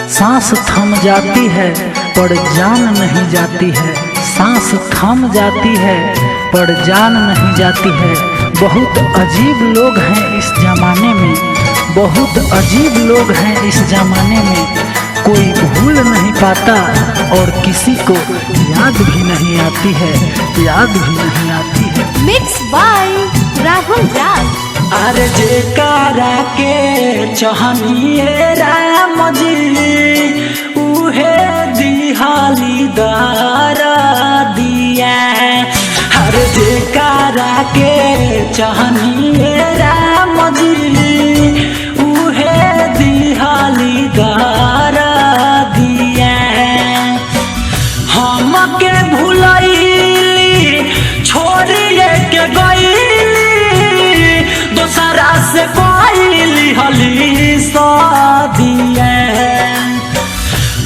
सांस थम जाती है पर जान नहीं जाती है, सांस थम जाती है पर जान नहीं जाती है। बहुत अजीब लोग हैं इस ज़माने में, बहुत अजीब लोग हैं इस ज़माने में। कोई भूल नहीं पाता और किसी को याद भी नहीं आती है, याद भी नहीं आती है। मिक्स बाय राहुल राज। अरे जेकारा के चाहनिए राम जी उहे दिहाली दारा दिया। हर जेकारा के चाहनिए राम जी उहे दिहाली दारा दिया। हमके भुलैली छोड़िए के गईली दोसरा से कोई हली शादिया।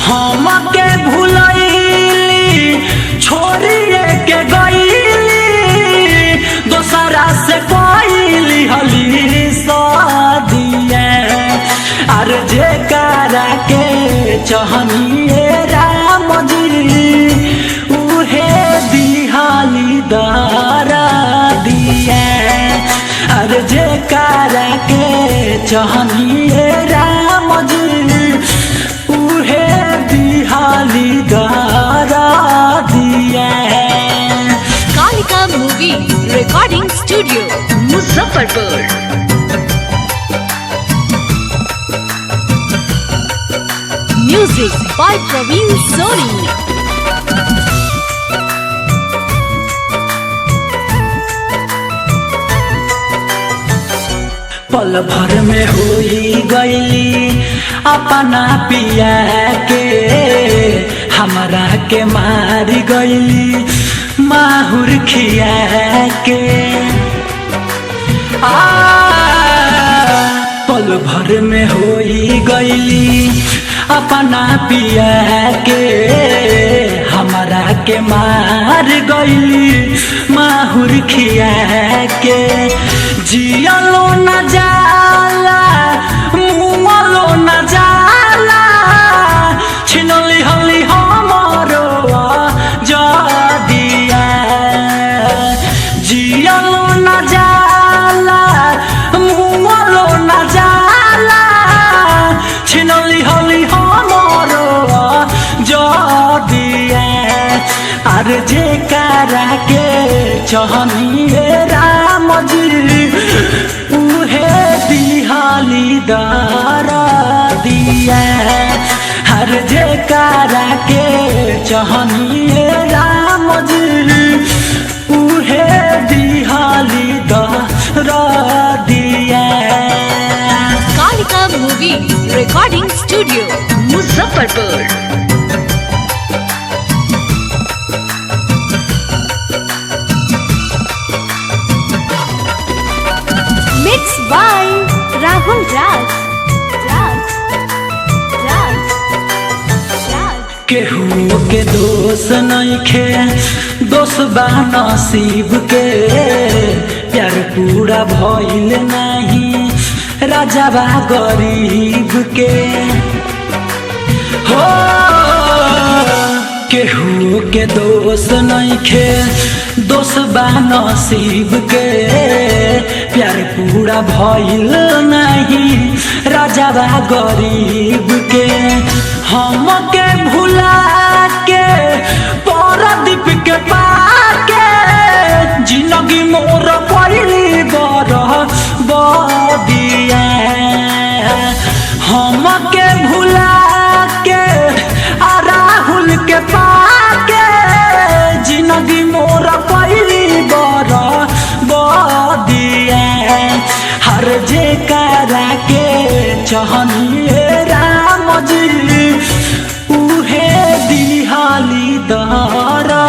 हमके भुलैली छोड़िए के गईली दोसरा से कोई हली शादिया। अरे जेकरा के चाहनिए राम जी उहे दिहाली दारा दिया। अरे जेकरा के चाहनिए राम जी उहे दिहाली दारा दिया। Kalika movie recording studio Muzaffarpur. Music by Praveen Soni. पल भर में होई गईली अपना पिया के, हमरा के मार गईली माहुर खिया के। पल भर में होई गईली अपना पिया के, हमरा के मार गईली माहुर खिया के। जियलो न जाला मुँहलो न जाला छिनली हली हमरो जदिया। जियलो न जाला मुँहलो न जाला छिनली हली हमरो जदिया। अरे जेकरा के चाहनिए राम जी उहे दिहाली दारा दिया। हर जेकरा के चाहनिए राम जी उहे दिहाली दारा दिया। Kalika movie recording studio Muzaffarpur. Mix by Rahul Raj. केहू के दोष नइखे, दोष बा नसीब के। प्यार पूरा भइल नहीं राजा बा गरीब के। हो केहू के दोष नइखे, दोष बा नसीब के। प्यार पूरा भइल नहीं राजा बा गरीब के। हमके भुला के परदीप के पाके जिंदगी मोर पहली बरह बदिया। हमके भुला के राहुल के पाके जिंदगी मोर पहली बरह बदिया। हर जेकरा के चाहनिए राम जी उहे दिहाली दारा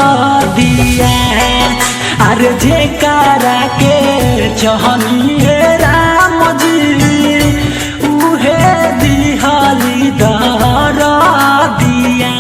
दिया। अरे जेकरा के चाहनिए राम जी उहे दिहाली दारा दिया।